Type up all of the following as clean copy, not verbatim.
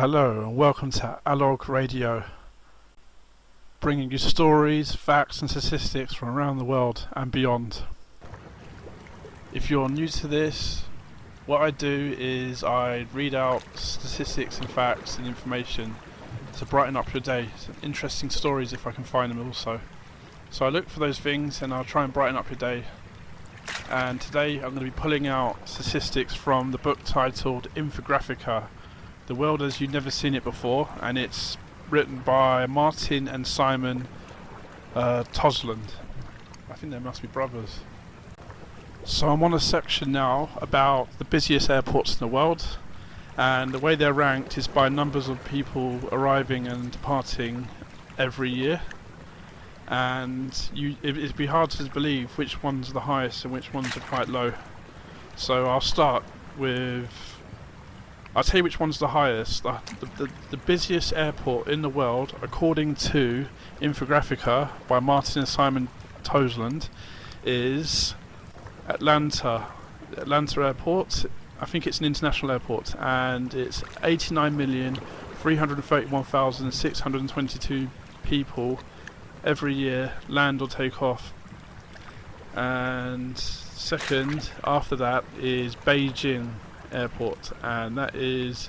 Hello and welcome to Alog Radio, bringing you stories, facts and statistics from around the world and beyond. If you're new to this, what I do is I read out statistics and facts and information to brighten up your day, some interesting stories if I can find them also. So I look for those things and I'll try and brighten up your day. And today I'm going to be pulling out statistics from the book titled Infographica, The World as You've Never Seen It Before, and it's written by Martin and Simon Toseland. I think they must be brothers. So I'm on a section now about the busiest airports in the world, and the way they're ranked is by numbers of people arriving and departing every year. And it'd be hard to believe which ones are the highest and which ones are quite low. So I'll tell you which one's the highest. The busiest airport in the world, according to Infographica by Martin and Simon Toseland, is Atlanta Airport. I think it's an international airport, and it's 89,331,622 people every year land or take off. And second after that is Beijing Airport, and that is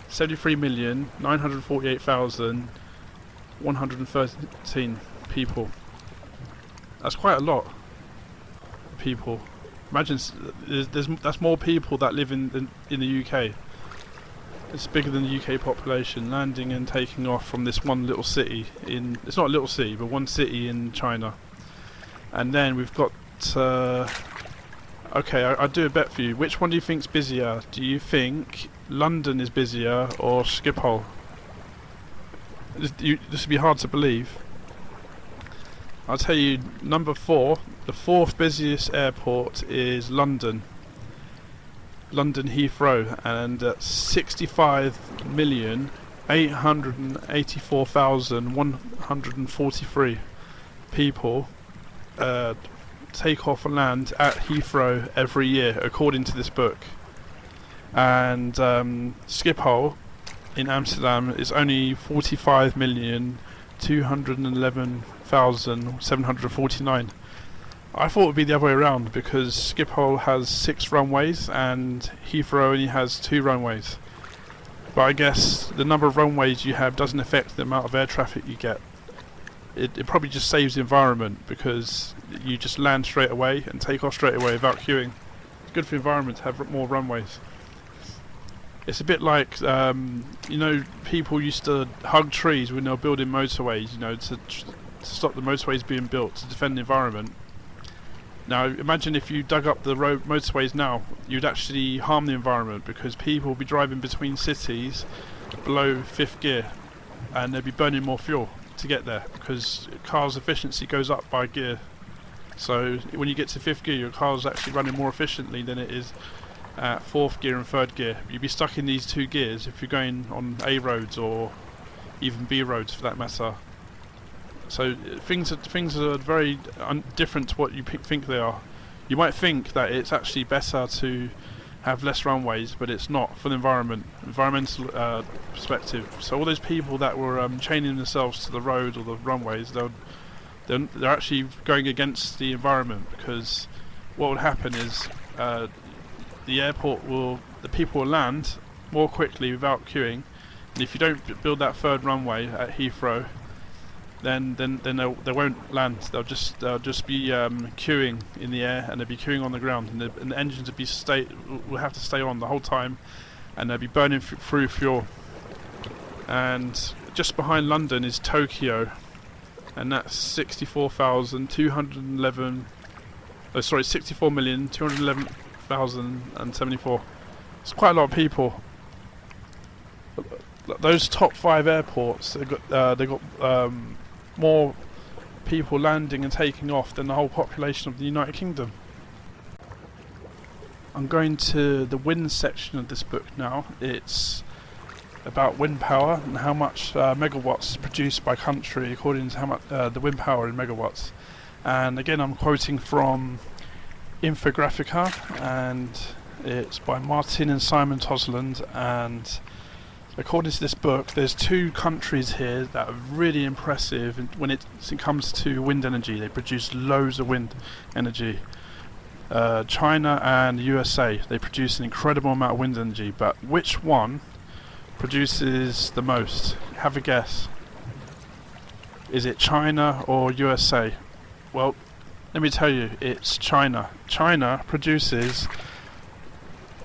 73,948,113 people. That's quite a lot of people. Imagine that's more people that live in the UK. It's bigger than the UK population, landing and taking off from this one little city it's not a little city, but one city in China. And then we've got okay, I'll do a bet for you. Which one do you think's busier? Do you think London is busier or Schiphol? This would be hard to believe. I'll tell you, number 4, the 4th busiest airport is London Heathrow, and 65,884,143 people take off and land at Heathrow every year, according to this book. And Schiphol in Amsterdam is only 45,211,749. I thought it would be the other way around, because Schiphol has 6 runways and Heathrow only has 2 runways. But I guess the number of runways you have doesn't affect the amount of air traffic you get. It probably just saves the environment, because you just land straight away and take off straight away without queuing. It's good for the environment to have more runways. It's a bit like, people used to hug trees when they were building motorways, to stop the motorways being built, to defend the environment. Now imagine if you dug up the motorways now, you'd actually harm the environment, because people would be driving between cities below 5th gear, and they'd be burning more fuel to get there, because cars' efficiency goes up by gear. So when you get to 5th gear, your car's actually running more efficiently than it is at 4th gear and 3rd gear. You'd be stuck in these 2 gears if you're going on A roads or even B roads for that matter. So things are very different to what you think they are. You might think that it's actually better to have less runways, but it's not, for the environmental perspective. So all those people that were chaining themselves to the road or the runways, they're actually going against the environment, because what would happen is the people will land more quickly without queuing, and if you don't build that 3rd runway at Heathrow, then they won't land. They'll just be queuing in the air, and they'll be queuing on the ground, and the engines will have to stay on the whole time, and they'll be burning through fuel. And just behind London is Tokyo, and that's 64,211,074. It's quite a lot of people. Those top 5 airports, they got more people landing and taking off than the whole population of the United Kingdom. I'm going to the wind section of this book now. It's about wind power and how much megawatts is produced by country according to how much the wind power in megawatts. And again, I'm quoting from Infographica, and it's by Martin and Simon Toseland, and according to this book, there's two countries here that are really impressive when it comes to wind energy. They produce loads of wind energy. China and the USA, they produce an incredible amount of wind energy, but which one produces the most? Have a guess. Is it China or USA? Well, let me tell you, it's China. China produces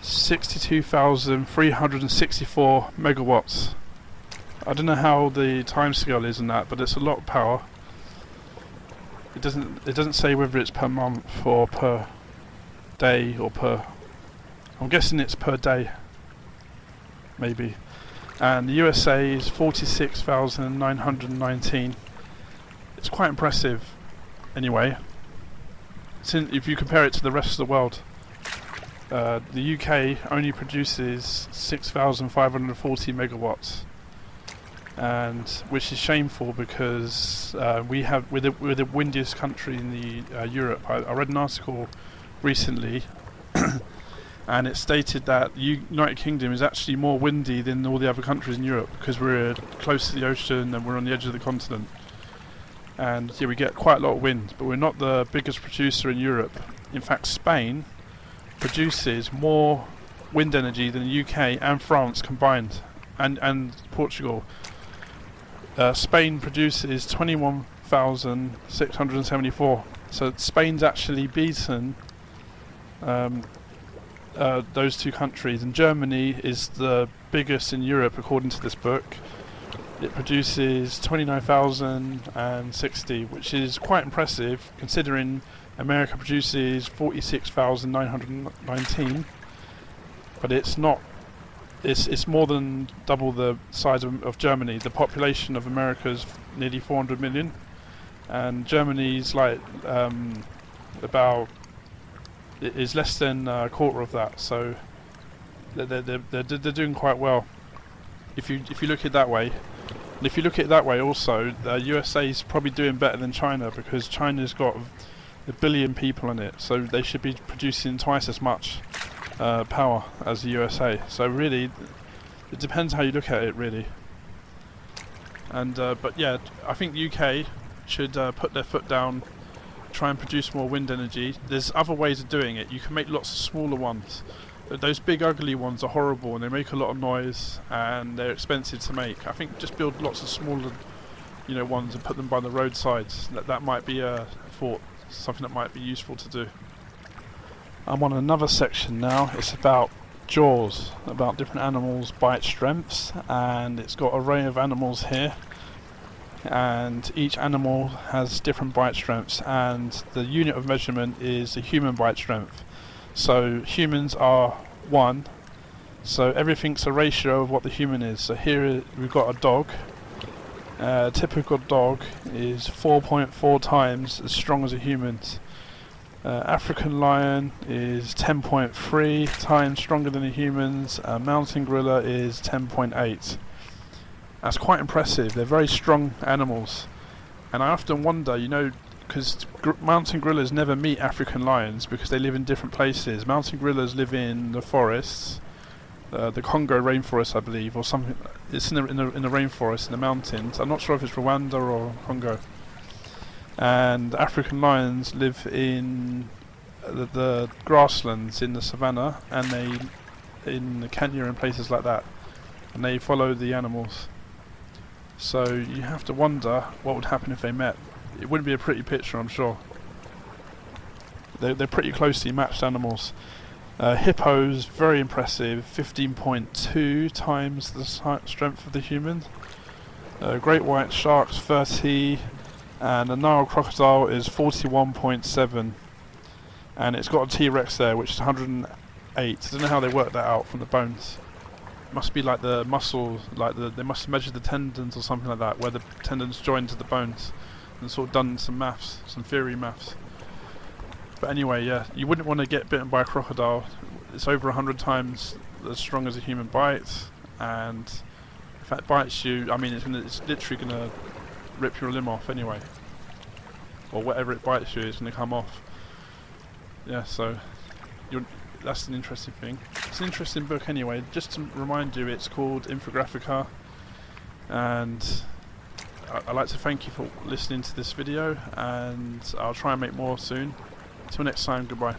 62,364 megawatts. I don't know how the time scale is in that, but it's a lot of power. It doesn't say whether it's per month or per day or per... I'm guessing it's per day, maybe. And the USA is 46,919. It's quite impressive, anyway. If you compare it to the rest of the world, the UK only produces 6,540 megawatts, and which is shameful because we're the windiest country in the Europe. I read an article recently, and it stated that the United Kingdom is actually more windy than all the other countries in Europe because we're close to the ocean and we're on the edge of the continent. And yeah, we get quite a lot of wind, but we're not the biggest producer in Europe. In fact, Spain produces more wind energy than the UK and France combined, and Portugal. Spain produces 21,674. So Spain's actually beaten those two countries, and Germany is the biggest in Europe according to this book. It produces 29,060, which is quite impressive considering America produces 46,919, but it's not. It's more than double the size of Germany. The population of America is nearly 400 million, and Germany's like about is less than a quarter of that. So they're doing quite well. If you look at it that way. And if you look at it that way also, the USA is probably doing better than China because China's got 1 billion people in it, so they should be producing twice as much power as the USA. So really, it depends how you look at it, really. And but yeah, I think the UK should put their foot down, try and produce more wind energy. There's other ways of doing it. You can make lots of smaller ones. Those big ugly ones are horrible and they make a lot of noise and they're expensive to make. I think just build lots of smaller, ones and put them by the roadsides. That might be a thought, something that might be useful to do. I'm on another section now. It's about jaws, about different animals' bite strengths, and it's got an array of animals here. And each animal has different bite strengths, and the unit of measurement is the human bite strength. So humans are 1, so everything's a ratio of what the human is. So here we've got a dog. A typical dog is 4.4 times as strong as a human's. African lion is 10.3 times stronger than a human's. Mountain gorilla is 10.8. That's quite impressive. They're very strong animals, and I often wonder, because mountain gorillas never meet African lions because they live in different places. Mountain gorillas live in the forests, the Congo rainforest, I believe, or something. It's in the rainforest, in the mountains. I'm not sure if it's Rwanda or Congo. And African lions live in the grasslands, in the savannah, and in Kenya and places like that. And they follow the animals. So you have to wonder what would happen if they met. It wouldn't be a pretty picture, I'm sure. They're pretty closely matched animals. Hippos, very impressive, 15.2 times the strength of the human. Great white sharks, 30, and the Nile crocodile is 41.7. And it's got a T-Rex there, which is 108. I don't know how they work that out from the bones. It must be like the muscles, they must measure the tendons or something like that, where the tendons join to the bones. And sort of done some maths, some theory maths. But anyway, yeah, you wouldn't want to get bitten by a crocodile. It's over 100 times as strong as a human bite, and if that bites you, I mean, it's literally gonna rip your limb off anyway, or whatever it bites you, it's gonna come off. Yeah, so that's an interesting thing. It's an interesting book anyway. Just to remind you, it's called Infographica, and I'd like to thank you for listening to this video, and I'll try and make more soon. Till next time, goodbye.